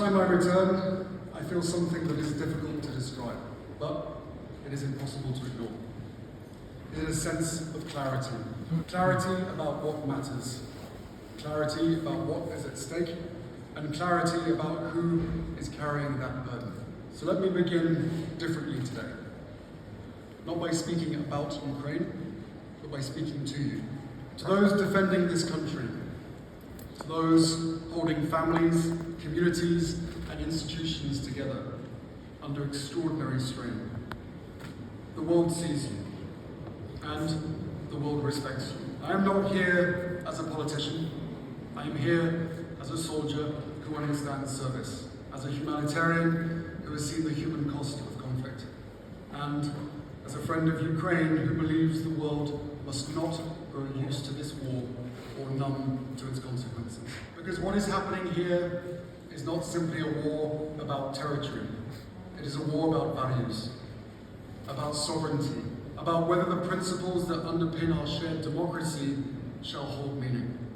time I return, I feel something that is difficult to describe, but it is impossible to ignore. It is a sense of clarity. Clarity about what matters. Clarity about what is at stake, and clarity about who is carrying that burden. So let me begin differently today. Not by speaking about Ukraine, but by speaking to you. To those defending this country, to those holding families, communities, and institutions together under extraordinary strain. The world sees you, and the world respects you. I am not here as a politician. I am here as a soldier who understands service, as a humanitarian who has seen the human cost of conflict, and as a friend of Ukraine who believes the world must not grow used to this war or numb to its consequences. Because what is happening here is not simply a war about territory. It is a war about values, about sovereignty, about whether the principles that underpin our shared democracy shall hold meaning.